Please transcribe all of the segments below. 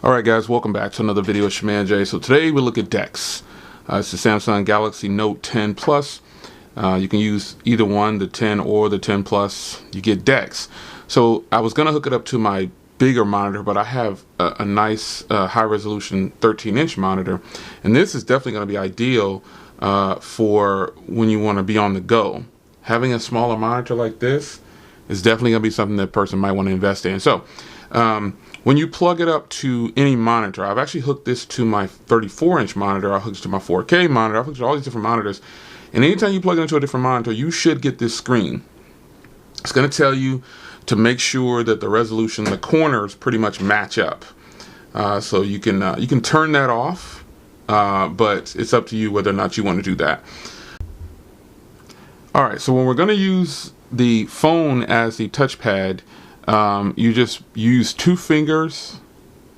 Alright guys, welcome back to another video of Shaman J. So today we look at Dex. It's the Samsung Galaxy Note 10 Plus. You can use either one, the 10 or the 10 Plus. You get Dex. So I was going to hook it up to my bigger monitor, but I have a nice high resolution 13-inch monitor. And this is definitely going to be ideal for when you want to be on the go. Having a smaller monitor like this is definitely going to be something that a person might want to invest in. So when you plug it up to any monitor, I've actually hooked this to my 34-inch monitor, I hooked it to my 4K monitor, I've hooked it to all these different monitors, and anytime you plug it into a different monitor, you should get this screen. It's going to tell you to make sure that the resolution, the corners pretty much match up. So you can turn that off, but it's up to you whether or not you want to do that. Alright, so when we're going to use the phone as the touchpad, you just use two fingers.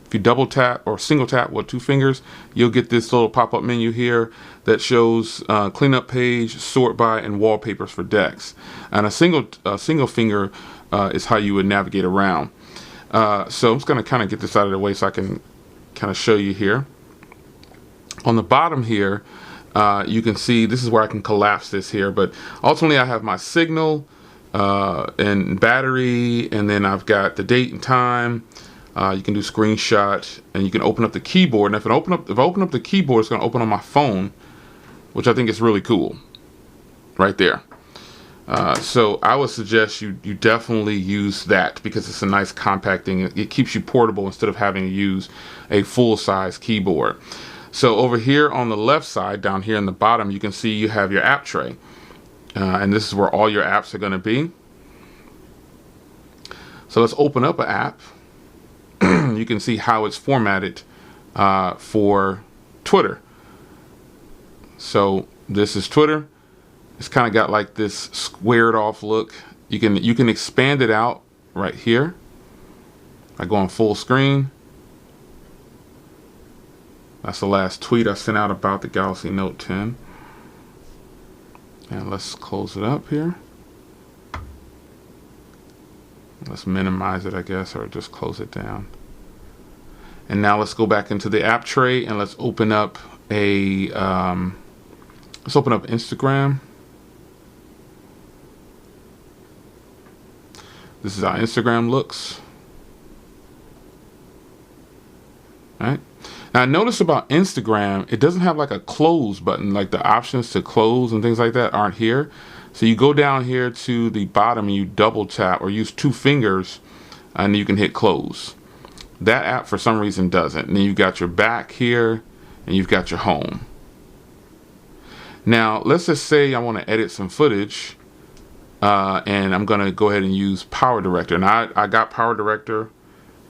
If you double tap or single tap with two fingers, you'll get this little pop-up menu here that shows cleanup page, sort by, and wallpapers for Dex. And a single finger is how you would navigate around. So I'm just going to kind of get this out of the way so I can kind of show you here. On the bottom here, you can see this is where I can collapse this here, but ultimately I have my signal and battery, and then I've got the date and time. You can do screenshot, and you can open up the keyboard. And if I open up the keyboard, it's going to open on my phone, which I think is really cool, right there. So I would suggest you definitely use that because it's a nice compact thing. It keeps you portable instead of having to use a full-size keyboard. So over here on the left side, down here in the bottom, you can see you have your app tray. And this is where all your apps are going to be. So let's open up an app. You can see how it's formatted for Twitter. So this is Twitter. It's kind of got like this squared off look. You can expand it out right here. I go on full screen. That's the last tweet I sent out about the Galaxy Note 10. And let's close it up here. Let's minimize it, I guess, or just close it down. And now let's go back into the app tray and let's open up a Instagram. This is how Instagram looks. All right. Now notice about Instagram, it doesn't have like a close button, like the options to close and things like that aren't here. So you go down here to the bottom and you double tap or use two fingers and you can hit close. That app for some reason doesn't. And then you've got your back here and you've got your home. Now let's just say I want to edit some footage and I'm going to go ahead and use PowerDirector. Now I got PowerDirector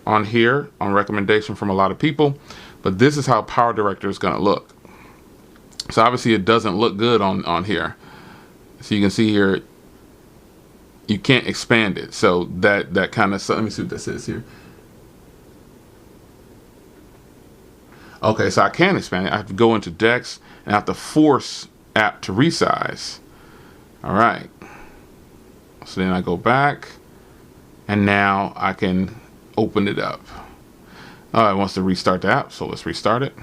on here on recommendation from a lot of people. But this is how PowerDirector is going to look. So obviously it doesn't look good on here. So you can see here, you can't expand it. So that kind of, let me see what this is here. Okay, so I can expand it. I have to go into Dex and I have to force app to resize. All right. So then I go back and now I can open it up. It wants to restart the app, so let's restart it.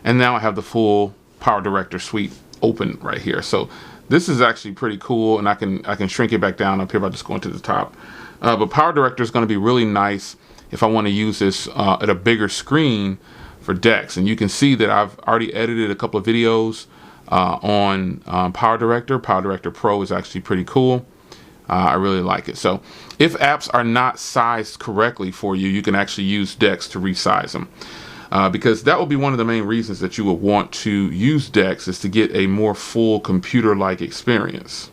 And now I have the full PowerDirector suite open right here. So this is actually pretty cool, and I can shrink it back down up here by just going to the top. But PowerDirector is going to be really nice if I want to use this at a bigger screen for Dex. And you can see that I've already edited a couple of videos on PowerDirector. PowerDirector Pro is actually pretty cool. I really like it. So if apps are not sized correctly for you, you can actually use Dex to resize them. Because that will be one of the main reasons that you would want to use Dex, is to get a more full computer-like experience.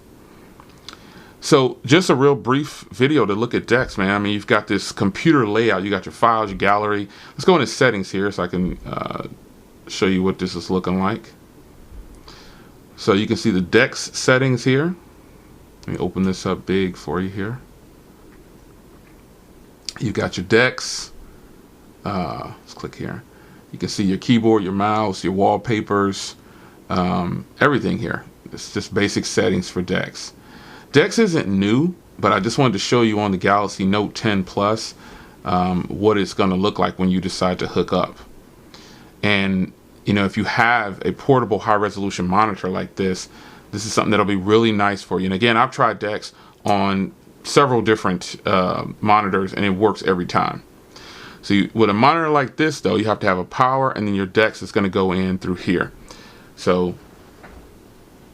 So just a real brief video to look at Dex, man. I mean, you've got this computer layout. You got your files, your gallery. Let's go into settings here so I can show you what this is looking like. So you can see the Dex settings here. Let me open this up big for you here. You've got your Dex. Let's click here. You can see your keyboard, your mouse, your wallpapers, everything here. It's just basic settings for Dex. Dex isn't new, but I just wanted to show you on the Galaxy Note 10 Plus. what it's going to look like when you decide to hook up. And you know, if you have a portable high resolution monitor like this, this is something that'll be really nice for you. And again, I've tried Dex on several different monitors, and it works every time. So with a monitor like this, though, you have to have a power, and then your Dex is going to go in through here. So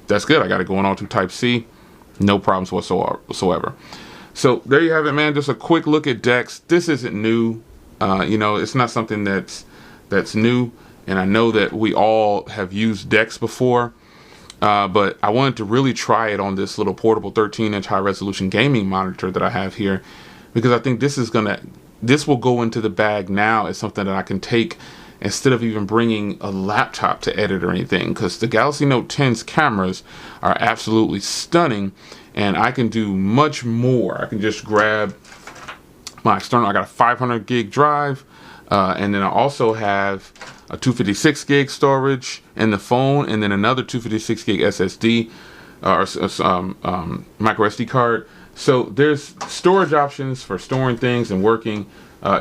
that's good. I got it going on to Type-C. No problems whatsoever. So there you have it, man. Just a quick look at Dex. This isn't new. You know, it's not something that's new. And I know that we all have used Dex before. But I wanted to really try it on this little portable 13-inch high-resolution gaming monitor that I have here, because I think this will go into the bag now as something that I can take instead of even bringing a laptop to edit or anything, because the Galaxy Note 10's cameras are absolutely stunning, and I can do much more. I can just grab my external. I got a 500 gig drive, and then I also have a 256 gig storage in the phone, and then another 256 gig SSD or micro SD card. So there's storage options for storing things and working.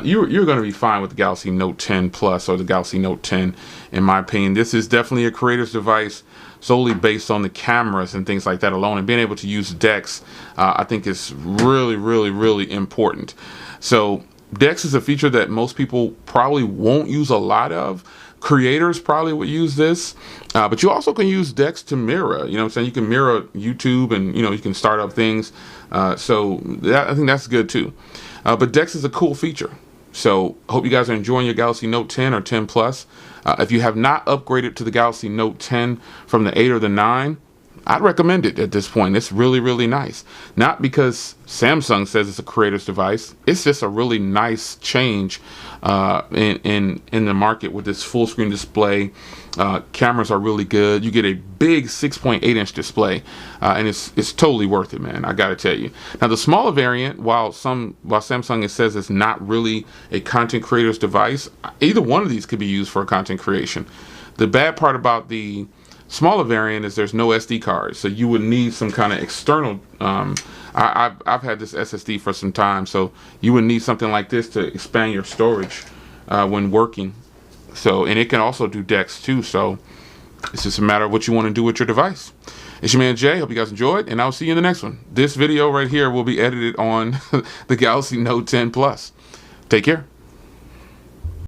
You're going to be fine with the Galaxy Note 10 Plus or the Galaxy Note 10, in my opinion. This is definitely a creator's device solely based on the cameras and things like that alone, and being able to use Dex, I think is really, really, really important. So Dex is a feature that most people probably won't use a lot of. Creators probably would use this, but you also can use Dex to mirror. You know what I'm saying? You can mirror YouTube, and you can start up things. So I think that's good too. But Dex is a cool feature. So hope you guys are enjoying your Galaxy Note 10 or 10 Plus. If you have not upgraded to the Galaxy Note 10 from the 8 or the 9, I'd recommend it at this point. It's really, really nice. Not because Samsung says it's a creator's device. It's just a really nice change in the market with this full screen display. Cameras are really good. You get a big 6.8-inch display, and it's totally worth it, man. I gotta tell you. Now the smaller variant, while Samsung says it's not really a content creator's device, either one of these could be used for content creation. The bad part about the smaller variant is there's no SD card, so you would need some kind of external. I've had this SSD for some time, so you would need something like this to expand your storage when working. So, and it can also do Dex too. So it's just a matter of what you want to do with your device. It's your man Jay. Hope you guys enjoyed, and I'll see you in the next one. This video right here will be edited on the Galaxy Note 10 Plus. Take care.